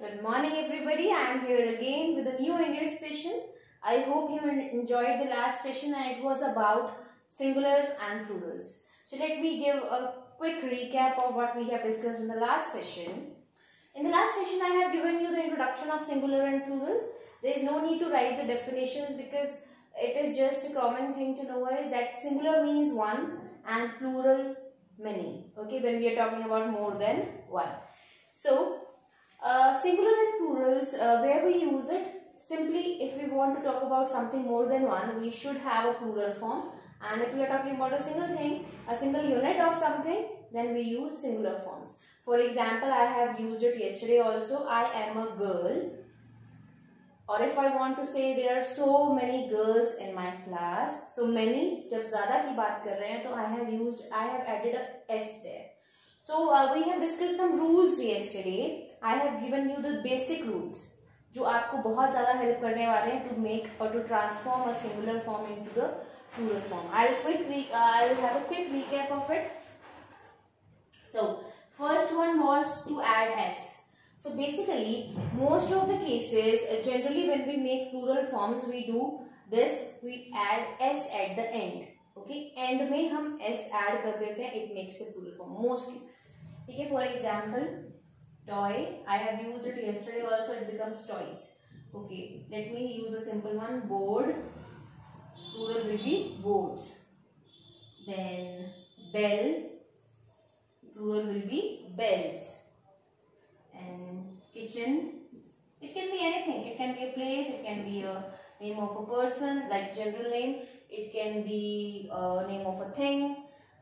Good morning everybody. I am here again with a new English session. I hope you enjoyed the last session and it was about singulars and plurals. So let me give a quick recap of what we have discussed in the last session. In the last session I have given you the introduction of singular and plural. There is no need to write the definitions because it is just a common thing to know that singular means one and plural many. Okay, when we are talking about more than one. So singular and plurals, where we use it, simply if we want to talk about something more than one, we should have a plural form. And if we are talking about a single thing, a single unit of something, then we use singular forms. For example, I have used it yesterday also, I am a girl. Or if I want to say there are so many girls in my class, so many, जब ज़्यादा की बात कर रहे हैं तो I have added a s there. So we have discussed some rules yesterday. I have given you the basic rules जो आपको बहुत ज़्यादा help करने वाले हैं to make or to transform a singular form into the plural form. I'll have a quick recap of it. So first one was to add s. So basically most of the cases generally when we make plural forms we do this, we add s at the end. Okay, end में हम s add कर देते हैं, it makes the plural form mostly. ठीक है, for example toy, I have used it yesterday also, it becomes toys. Okay, let me use a simple one. Board, plural will be boards. Then bell, plural will be bells. And kitchen, it can be anything. It can be a place, it can be a name of a person, like general name. It can be a name of a thing.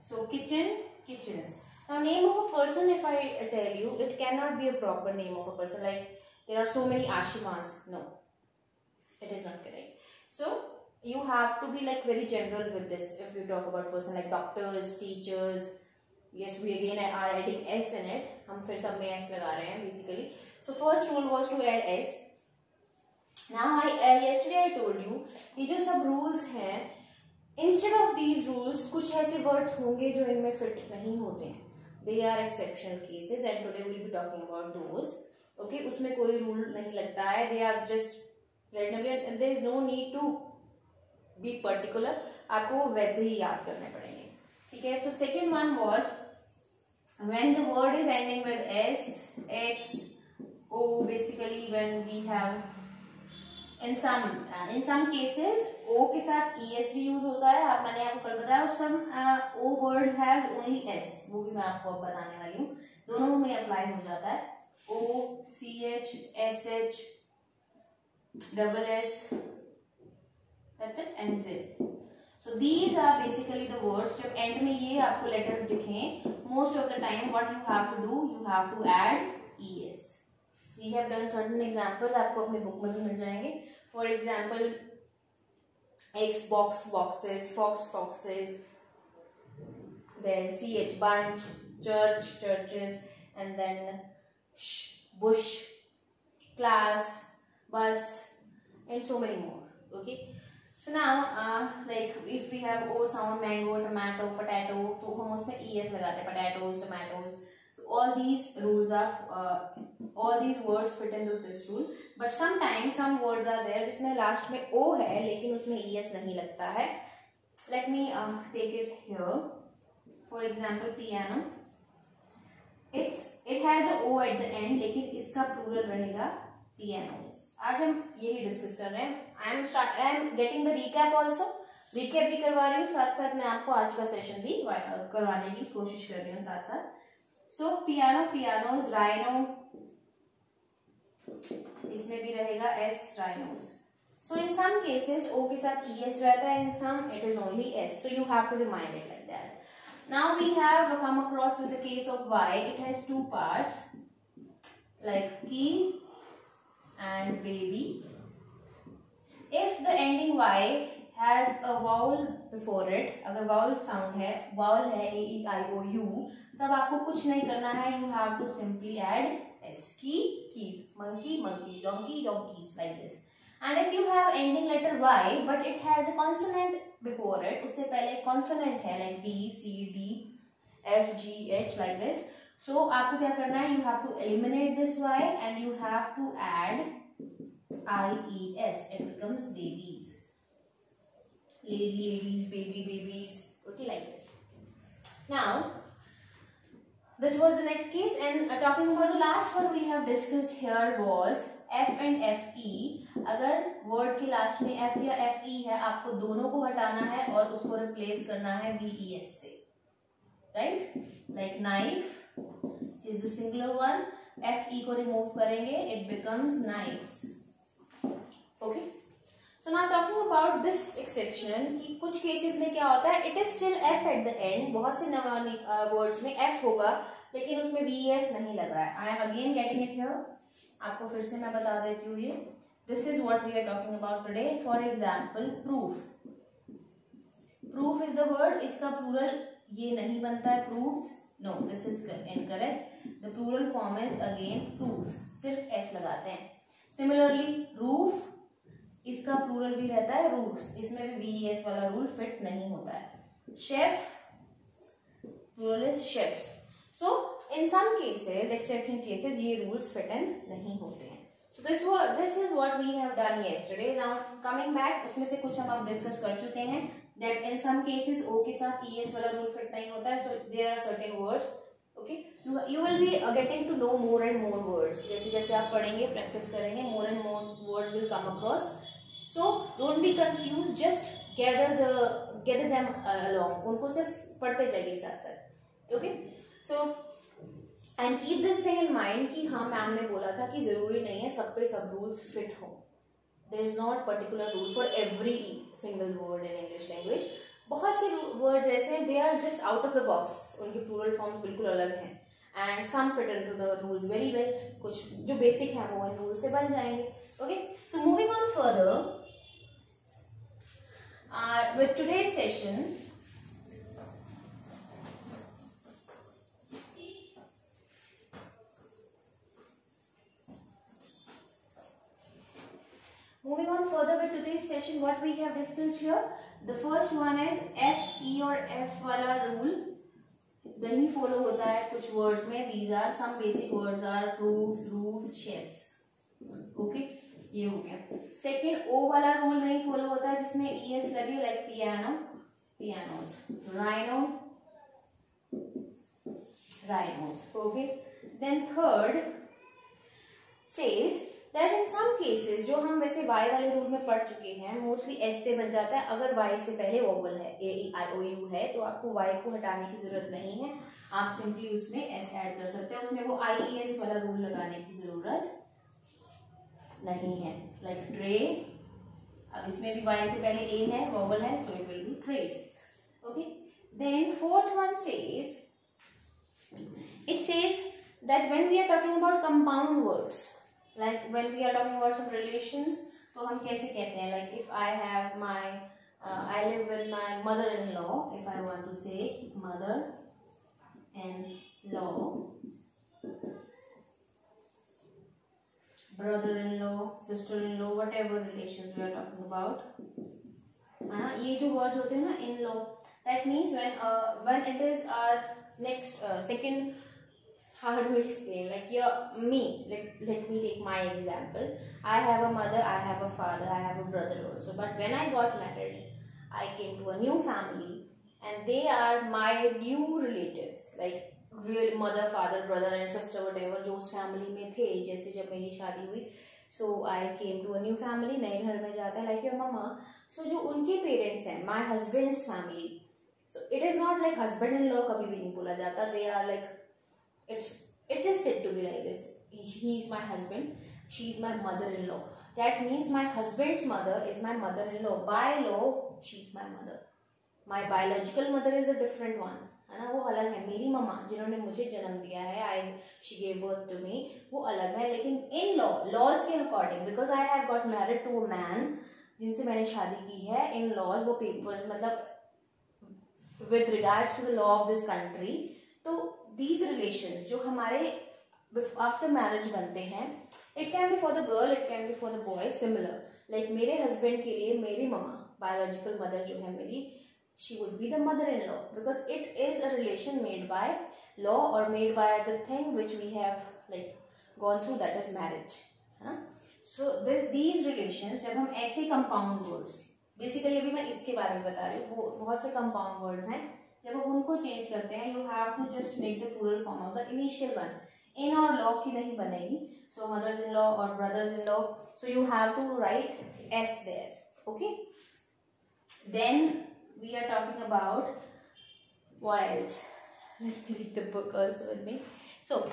So kitchen, kitchens. Now name of a person, if I tell you, it cannot be a proper name of a person. Like there are so many Ashimas. No, it is not correct. So you have to be like very general with this. If you talk about person like doctors, teachers. Yes, we again are adding s in it. हम फिर सब में s लगा रहे हैं basically. So first rule was to add s. Now yesterday I told you ये जो सब rules हैं, instead of these rules कुछ ऐसे words होंगे जो इनमें fit नहीं होते हैं. They are exceptional cases and today we will be talking about those. Okay, उसमें कोई rule नहीं लगता है. They are just randomly and there is no need to be particular. आपको वैसे ही याद करने पड़ेंगे. ठीक है. So second one was when the word is ending with s, x, o, basically when we have in some cases o के साथ es भी use होता है. मैंने आपको कल बताया. और some o words has only s, वो भी मैं आपको अब बताने वाली हूँ. दोनों में apply हो जाता है. o, ch, sh, double s, that's it, and z. So these are basically the words. जब end में ये आपको letters दिखें, most of the time what you have to do, you have to add es. We have done certain examples, आपको अपने book में भी मिल जाएंगे. For example, Xbox, boxes, fox, foxes. Then ch, bunch, church, churches, and then bush, class, bus, and so many more. Okay. So now, like if we have o sound, mango, tomato, potato, तो हम उसमें es लगाते हैं. Potatoes, tomatoes. So all these rules are, all these words fit into this rule. But sometimes some words are there जिसमें last में o है लेकिन उसमें es नहीं लगता है. Let me take it here. For example, piano. It has a o at the end लेकिन इसका plural रहेगा pianos. आज हम यही डिस्कस कर रहे हैं. I am getting the recap also. Recap भी करवा रही हूँ साथ साथ मैं आपको आज का सेशन भी करवाने की कोशिश कर रही हूँ साथ साथ. So piano, pianos, rhino, इसमें भी रहेगा s, rhinos. So in some cases o के साथ es रहता है, in some it is only s. So you have to remind it like that. Now we have come across with the case of y. It has two parts like key and baby. If the ending y has a vowel before it, अगर vowel sound है, vowel है a, e, i, o, u, तब आपको कुछ नहीं करना है. You have to simply add s. Key, keys, monkey, monkeys, donkey, donkeys, like this. And if you have ending letter y but it has a consonant before it, उससे पहले consonant है like b, c, d, f, g, h, like this. सो आपको क्या करना है, you have to eliminate this y and you have to add IES. It becomes babies. Ladies, babies. Okay, like this. Now, this was the next case, and talking about the last one we have discussed here was F and FE. अगर word के last में F या FE है, आपको दोनों को हटाना है और उसको replace करना है VES से, right? Like knife is the singular one. FE को remove करेंगे, it becomes knives. Okay. So now talking about this exception कि कुछ cases में क्या होता है, it is still F at the end. बहुत से words में F होगा लेकिन उसमें VES नहीं लग रहा है. I am again getting it here. आपको फिर से मैं बता देती हूँ ये. This is what we are talking about today. For example, proof. Proof is the word. इसका plural ये नहीं बनता है proofs. No, this is incorrect. The plural form is again proofs. सिर्फ S लगाते हैं. Similarly, roof. इसका प्लूरल भी रहता है roofs. इसमें भी VES वाला रूल फिट नहीं होता है. Chef, plural is chefs. So in some cases, exception cases, ये rules fit in नहीं होते हैं. So this is what we have done yesterday. Now coming back, उसमें से कुछ हम अब डिस्कस कर चुके हैं. That in some cases O के साथ ES वाला रूल फिट नहीं होता है. So there are certain words. Okay, you will be getting to know more and more words. जैसे जैसे आप पढ़ेंगे, प्रैक्टिस करेंगे, more and more words will come across. So don't be confused. Just gather them along. उनको सिर्फ पढ़ते जाइए साथ साथ. Okay. So and keep this thing in mind कि हाँ मैम ने बोला था कि जरूरी नहीं है सब पे सब rules fit हो. There is not particular rule for every single word in English language. बहुत से words ऐसे हैं, they are just out of the box. उनके plural forms बिल्कुल अलग हैं. And some fit into the rules very well. कुछ जो basic हैं वो इन rules से बन जाएंगे. Okay. So moving on further. With today's session, what we have discussed here, the first one is F, E और F वाला rule नहीं follow होता है कुछ words में. These are some basic words are proofs, roofs, chefs. Okay. ये हो गया. सेकेंड O वाला रूल नहीं फॉलो होता है जिसमें ES लगे, like piano, pianos, rhino, rhinos. Okay. Then third says that in some cases जो हम वैसे Y वाले रूल में पढ़ चुके हैं, मोस्टली S से बन जाता है. अगर Y से पहले वोवल है, A E I O U है, तो आपको Y को हटाने की जरूरत नहीं है. आप सिंपली उसमें S ऐड कर सकते हैं. उसमें वो IES वाला रूल लगाने की जरूरत नहीं है. लाइक ट्रे, अब इसमें भी Y से पहले A है, वोवल है, so it will be trace. Okay. Then fourth one says, it says that when we are talking about compound words, like when we are talking about some relations, तो हम कैसे कहते हैं, like if I have my I live with my mother in law, if I want to say mother in law, brother-in-law, sister-in-law, whatever relations we are talking about. ये जो words होते हैं ना, in-law, that means when it is our next second, how do we explain? Like me. Let me take my example. I have a mother, I have a father, I have a brother also. But when I got married, I came to a new family, and they are my new relatives. Like real mother, father, brother and sister, whatever जो उस family में थे. जैसे जब मेरी शादी हुई, so I came to a new family, नए घर में जाते हैं, like your mama. So जो उनके पेरेंट्स हैं, my husband's family, so it is not like husband in law, कभी भी नहीं बोला जाता. They are like, it is said to be like this. He is my husband, she is my mother-in-law. That means my husband's mother is my mother-in-law. By law, she is my mother. My biological mother is a different one. है ना, वो अलग है. मेरी मम्मा जिन्होंने मुझे जन्म दिया है, she gave birth to me, वो अलग है. लेकिन इन लॉज के according, because I have got married to a man जिनसे मैंने शादी की है, इन लॉज वो पेपर्स मतलब with regards to the law of this country, तो दीज रिलेशंस जो हमारे आफ्टर मैरिज बनते हैं, it can be for the girl, it can be for the boy, similar. Like मेरे हस्बैंड के लिए मेरी मम्मा, बायोलॉजिकल मदर जो है मेरी, she would be the mother-in-law, because it is a relation made by law or made by the thing which we have like gone through, that is marriage, है ना. So these relations, जब हम ऐसे compound words, basically अभी मैं इसके बारे में बता रही हूँ, वो बहुत से compound words हैं, जब हम उनको change करते हैं, you have to just make the plural form of the initial one. In और law की नहीं बनेगी, so mothers-in-law or brothers-in-law, so you have to write s there. Okay. Then we are talking about what else? Let me read the book also with me. So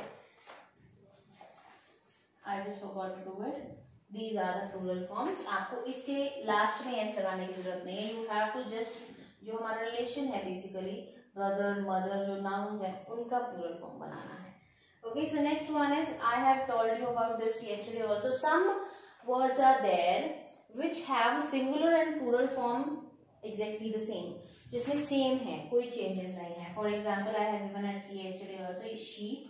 I just forgot to do it. These are the plural forms. आपको इसके last में s लगाने की जरूरत नहीं है. You have to just जो हमारा relation है basically brother, mother, जो nouns है उनका plural form बनाना है. Okay, so next one is, I have told you about this yesterday also. Some words are there which have singular and plural form exactly the same, जिसमें same है, कोई changes नहीं है. For example, I have given it yesterday also is sheep,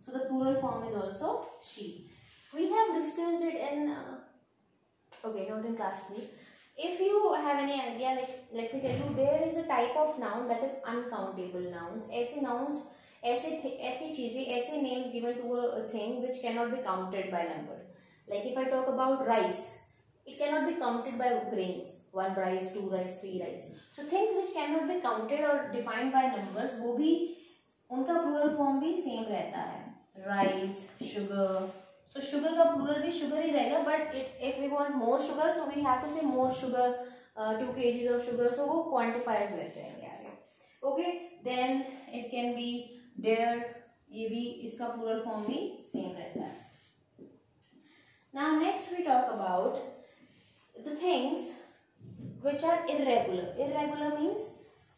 so the plural form is also sheep. We have discussed it in okay, not in class 3. If you have any idea, like let me tell you, there is a type of noun that is uncountable nouns. ऐसे nouns, ऐसी चीजें, ऐसे names given to a thing which cannot be counted by number. Like if I talk about rice, it cannot be counted by grains. 1 rice, 2 rice, 3 rice. So things which cannot be counted or defined by numbers, वो भी उनका plural form भी same रहता है. Rice, sugar. So sugar का plural भी sugar ही रहेगा, but if we want more sugar, so we have to say more sugar, 2 kgs of sugar. So वो quantifiers रहते हैं यार. Okay, then it can be there. ये भी इसका plural form भी same रहता है. Now next we talk about the things which are irregular. Irregular means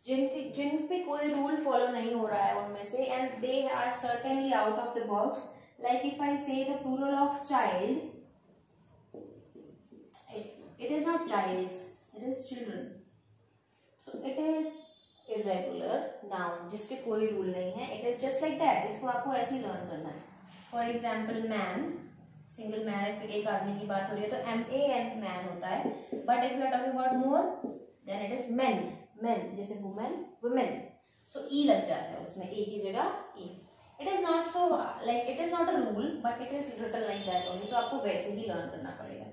जिन पे कोई rule follow नहीं हो रहा है उनमें से, and they are certainly out of the box. Like if I say the plural of child, it is not childs, it is children. So it is irregular noun जिसपे कोई rule नहीं है. It is just like that. इसको आपको ऐसे ही learn करना है. For example, man, single man, एक आदमी की बात हो रही है तो MAN man होता है. But if we are talking about more, then it is men. Men जैसे women, women. So E लग जाता है उसमें, A की जगह E. It is not so like, it is not a rule, but it is written like that only. तो आपको वैसे ही learn करना पड़ेगा.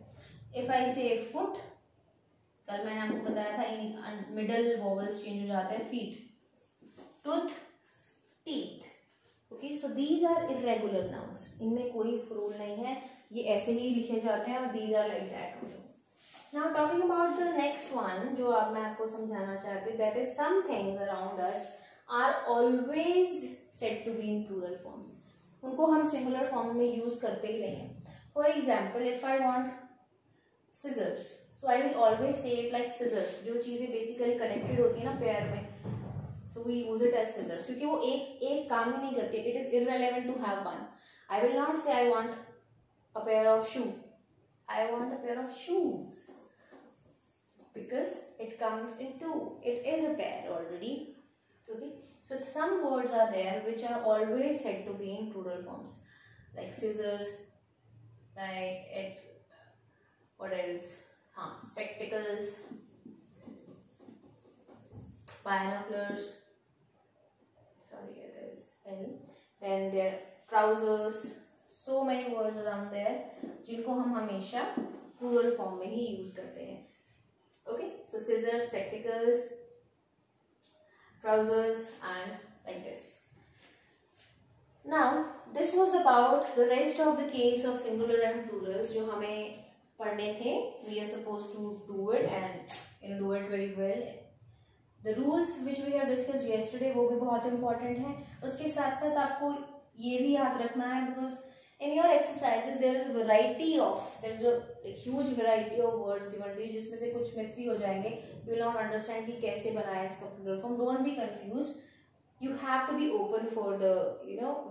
If I say foot, कल मैंने आपको बताया था इन middle vowels change हो जाते हैं. feet, tooth, teeth. Okay, so these are irregular nouns. इनमें कोई rule नहीं है, ये ऐसे ही लिखे जाते हैं और these are like that only. Now talking about the next one, जो अब मैं आपको समझाना चाहती हूँ, that is some things around us are always said to be in plural forms. उनको हम singular form में use करते ही रहे हैं. For example, if I want scissors, so I will always say it like scissors. जो चीजें basically connected होती है ना pair में, so we use it as scissors. क्योंकि वो एक काम ही नहीं करती. It is irrelevant to have one. I will not say I want a pair of shoe. I want a pair of shoes. Because it comes in two. It is a pair already. Okay. So some words are there which are always said to be in plural forms. Like scissors, like it, what else? Spectacles, binoculars. Sorry, it is L. Then there are trousers. So many words around there जिनको हम हमेशा plural form में ही use करते हैं. Okay, so scissors, spectacles, trousers, and like this. Now this was about the rest of the case of singular and plurals जो हमें पढ़ने थे. We are supposed to do it and do it very well. The rules which we have discussed yesterday वो भी बहुत important है. उसके साथ साथ आपको ये भी याद रखना है, because in your exercises there is a variety of, there is a huge variety of words given to you, जिसमें से कुछ miss भी हो जाएंगे. You will not understand कि कैसे बनाया इसका plural form. Don't be confused. You have to be open for the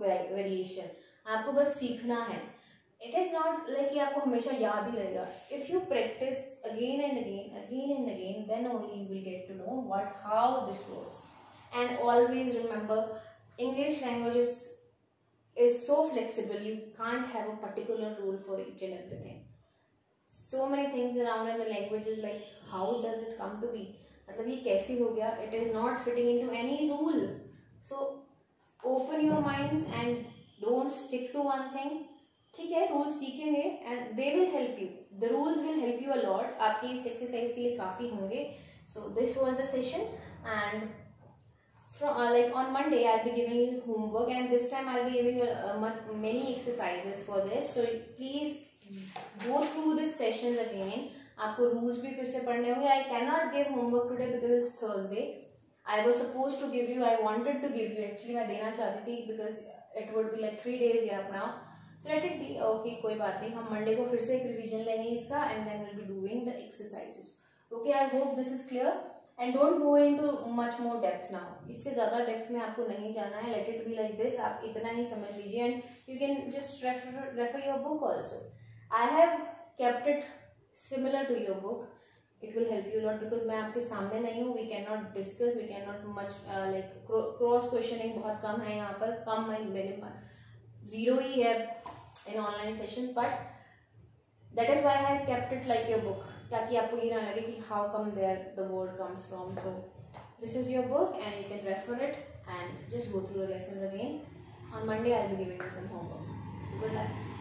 variation. आपको बस सीखना है. It is not like कि आपको हमेशा याद ही रहेगा. If you practice again and again, then only you will get to know how this works. And always remember, English language is so flexible. You can't have a particular rule for each and everything. So many things around in the language is like, how does it come to be? मतलब ये कैसे हो गया, it is not fitting into any rule. So open your minds and don't stick to one thing. ठीक है, rules सीखेंगे and they will help you, the rules will help you a lot, आपके इस एक्सरसाइज के लिए काफी होंगे. So this was the session and from like on Monday I'll be giving you homework, and this time I'll be giving you many exercises for this. So please go through this sessions again. आपको rules भी फिर से पढ़ने होंगे. I cannot give homework today because it's Thursday. I was supposed to give you, I wanted to give you actually, मैं देना चाहती थी because it would be like 3 days gap now. So let it be. Okay, कोई बात नहीं, हम Monday को फिर से एक revision लेंगे इसका and then we'll be doing the exercises. Okay, I hope this is clear. And don't go into much more depth now. इससे ज़्यादा डेप्थ में आपको नहीं जाना है. Let it be like this. आप इतना ही समझ लीजिए and you can just refer your book also. I have kept it similar to your book. It will help you a lot because मैं आपके सामने नहीं हूँ. We cannot discuss. We cannot much like cross questioning बहुत कम है यहाँ पर. कम है, minimum 0 ही है in online sessions. But that is why I have kept it like your book. ताकि आपको ये ना लगे कि how come there the word comes from. So this is your book and you can refer it and just go through the lessons again. On Monday I'll be giving you some homework. So good luck.